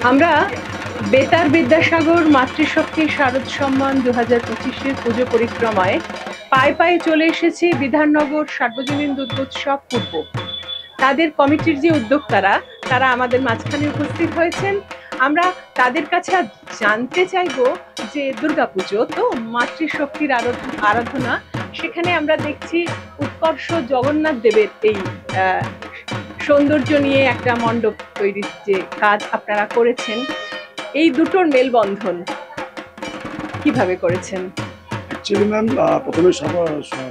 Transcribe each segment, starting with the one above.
আমরা বেতার বিদ্যাসাগর মাতৃশক্তি শারদ সম্মান 2025-এর পুজো পরিক্রমায় পায়ে পায়ে চলে এসেছি বিধাননগর সার্বজনীন দুর্গোৎসব পূর্ব। তাদের কমিটির যে উদ্যোক্তারা তারা আমাদের মাঝখানে উপস্থিত হয়েছেন। আমরা তাদের কাছে জানতে চাইবো যে দুর্গাপুজো তো মাতৃশক্তির আরাধনা, সেখানে আমরা দেখছি উৎকর্ষ জগন্নাথ দেবের এই সৌন্দর্য নিয়ে একটা মণ্ডপ তৈরির যে কাজ আপনারা করেছেন, এই দুটোর মেলবন্ধন কিভাবে করেছেন? অ্যাকচুয়ালি ম্যাম, প্রথমে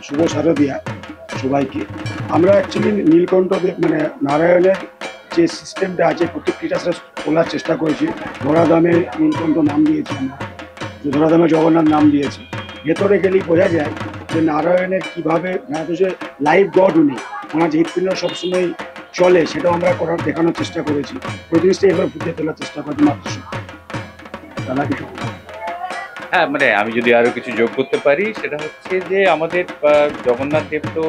শুভ শারদিয়া সবাইকে। আমরা অ্যাকচুয়ালি নীলকণ্ঠ দেব মানে নারায়ণের যে সিস্টেমটা আছে প্রত্যেকটা সেটা তোলার চেষ্টা করেছি। ধরাধামে নীলকণ্ঠ নাম দিয়েছি আমরা, ধরাধামে জগন্নাথ নাম দিয়েছি। ভেতরে গেলেই বোঝা যায় যে নারায়ণের কীভাবে যে লাইফ গড উনি, ওনার যে হৃৎপিণ্ড সবসময় চলে সেটাও আমরা দেখানোর চেষ্টা করেছি। ওই জিনিসটা এবার ফুটিয়ে তোলার চেষ্টা করছি মাত্র। দাদা কিছু? হ্যাঁ, মানে আমি যদি আরো কিছু যোগ করতে পারি সেটা হচ্ছে যে আমাদের জগন্নাথ দেব তো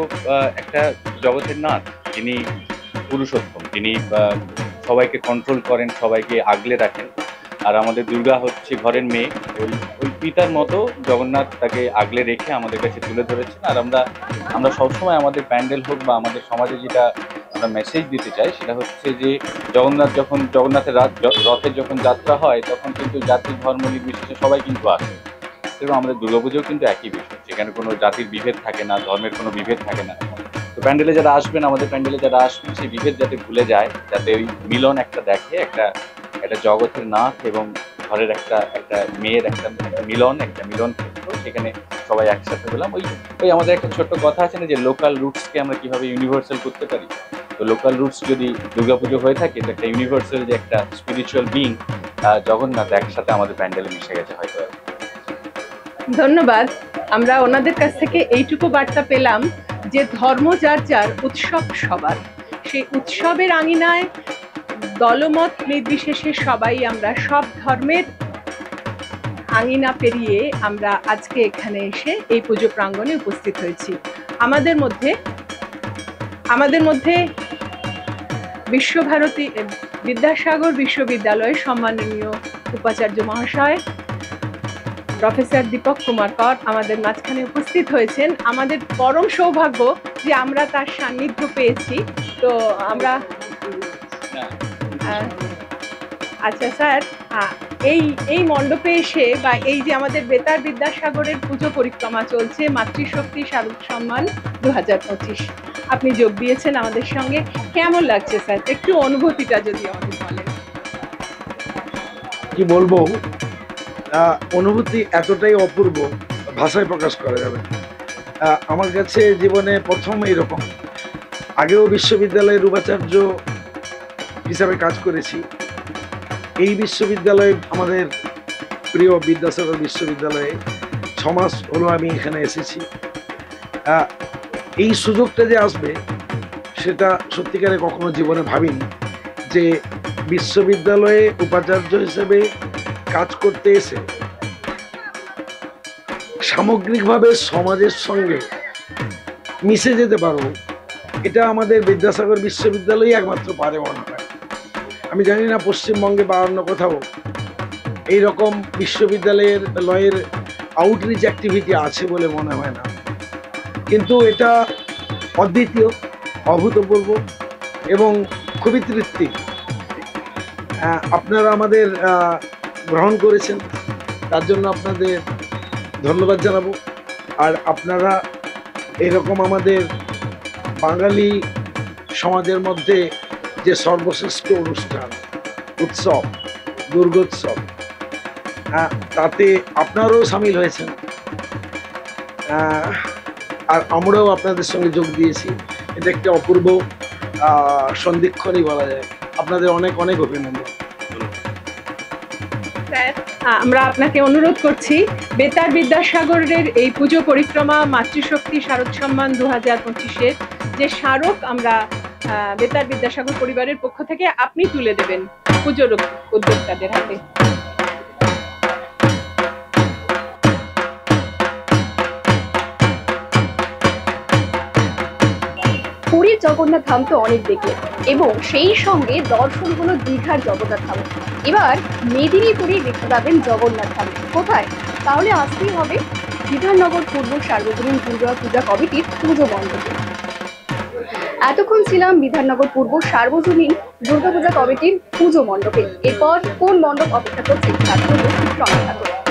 একটা জগতের নাথ, তিনি পুরুষোত্তম, তিনি সবাইকে কন্ট্রোল করেন, সবাইকে আগলে রাখেন। আর আমাদের দুর্গা হচ্ছে ঘরের মেয়ে, ওই পিতার মতো জগন্নাথ তাকে আগলে রেখে আমাদের কাছে তুলে ধরেছেন। আর আমরা সবসময় আমাদের প্যান্ডেল হোক বা আমাদের সমাজে যেটা আমরা মেসেজ দিতে চাই সেটা হচ্ছে যে জগন্নাথের রথের যখন যাত্রা হয় তখন কিন্তু জাতি ধর্ম নির্বিশেষে সবাই কিন্তু আসে। এবং আমাদের দুর্গাপুজোও কিন্তু একই বিষয়, যেখানে কোনো জাতির বিভেদ থাকে না, ধর্মের কোনো বিভেদ থাকে না। তো প্যান্ডেলে যারা আসবেন, আমাদের প্যান্ডেলে যারা আসবেন, সেই বিভেদ যাতে ভুলে যায়, যাতে ওই মিলন একটা দেখে, একটা জগতের নাথ এবং ঘরের একটা মেয়ের একটা মিলন ক্ষেত্র, সেখানে সবাই একসাথে হলাম। ওই আমাদের একটা ছোট্ট কথা আছে না যে লোকাল রুটসকে আমরা কিভাবে ইউনিভার্সাল করতে পারি। তো লোকাল রুটস যদি দুর্গাপুজো হয়ে থাকে, তো একটা ইউনিভার্সাল যে একটা স্পিরিচুয়াল বিং জগন্নাথ একসাথে আমাদের প্যান্ডেলে মিশে গেছে হয়তো। ধন্যবাদ। আমরা ওনাদের কাছ থেকে এইটুকু বার্তা পেলাম যে ধর্ম যার যার, উৎসব সবার। সেই উৎসবের আঙিনায় দলমত নির্বিশেষে সবাই আমরা সব ধর্মের আঙিনা পেরিয়ে আমরা আজকে এখানে এসে এই পুজো প্রাঙ্গণে উপস্থিত হয়েছি। আমাদের মধ্যে বিশ্বভারতী বিদ্যাসাগর বিশ্ববিদ্যালয়ের সম্মাননীয় উপাচার্য মহাশয় প্রফেসর দীপক কুমার কর আমাদের মাঝখানে উপস্থিত হয়েছেন। আমাদের পরম সৌভাগ্য যে আমরা তার সান্নিধ্য পেয়েছি। তো আমরা আচ্ছা স্যার, এই মণ্ডপে এসে বা এই যে আমাদের বেতার বিদ্যাসাগরের পুজো পরিক্রমা চলছে মাতৃশক্তি শারদ সম্মান 2025, আপনি যোগ দিয়েছেন আমাদের সঙ্গে, কেমন লাগছে স্যার? একটু অনুভূতিটা যদি আমাদের বলেন। কি বলবো, অনুভূতি এতটাই অপূর্ব, ভাষায় প্রকাশ করা যাবে। আমার কাছে জীবনে প্রথম এইরকম। আগেও বিশ্ববিদ্যালয়ের উপাচার্য হিসাবে কাজ করেছি। এই বিশ্ববিদ্যালয়ে, আমাদের প্রিয় বিদ্যাসাগর বিশ্ববিদ্যালয়ে 6 মাস হলো আমি এখানে এসেছি। এই সুযোগটা যে আসবে সেটা সত্যিকারে কখনো জীবনে ভাবিনি, যে বিশ্ববিদ্যালয়ে উপাচার্য হিসেবে কাজ করতে এসে সামগ্রিকভাবে সমাজের সঙ্গে মিশে যেতে পারবো, এটা আমাদের বিদ্যাসাগর বিশ্ববিদ্যালয় একমাত্র পারে মনে হয়। আমি জানি না পশ্চিমবঙ্গে বা অন্য কোথাও এইরকম বিশ্ববিদ্যালয়ের আউটরিচ অ্যাক্টিভিটি আছে বলে মনে হয় না। কিন্তু এটা অদ্বিতীয়, অভূতপূর্ব এবং খুবই তৃপ্তি। আপনারা আমাদের গ্রহণ করেছেন, তার জন্য আপনাদের ধন্যবাদ জানাবো। আর আপনারা এরকম আমাদের বাঙালি সমাজের মধ্যে যে সর্বশ্রেষ্ঠ অনুষ্ঠান উৎসব দুর্গোৎসব, তাতে আপনারাও সামিল হয়েছেন, আর আমরাও আপনাদের সঙ্গে যোগ দিয়েছি। এটা একটা অপূর্ব সন্ধিক্ষণই বলা যায়। আপনাদের অনেক অনেক অভিনন্দন। আমরা আপনাকে অনুরোধ করছি বেতার বিদ্যাসাগরের এই পুজো পরিক্রমা মাতৃশক্তি শারদ সম্মান 2025-এর যে স্মারক আমরা বেতার বিদ্যাসাগর পরিবারের পক্ষ থেকে আপনি তুলে দেবেন পুজোর উদ্যোক্তাদের হাতে। পুরীর জগন্নাথ ধাম তো অনেক দেখলে, এবং সেই সঙ্গে দর্শন হলো দীঘার জগন্নাথ ধাম। এবার মেদিনীপুরে দেখতে পাবেন জগন্নাথ ধাম কোথায়? তাহলে আসতেই হবে বিধাননগর পূর্ব সার্বজনীন দুর্গা পূজা কমিটির পুজো মণ্ডপে। এতক্ষণ ছিলাম বিধাননগর পূর্ব সার্বজনীন দুর্গাপূজা কমিটির পুজো মণ্ডপে। এরপর কোন মণ্ডপ অপেক্ষা করছে তার জন্য সঙ্গে থাকুন।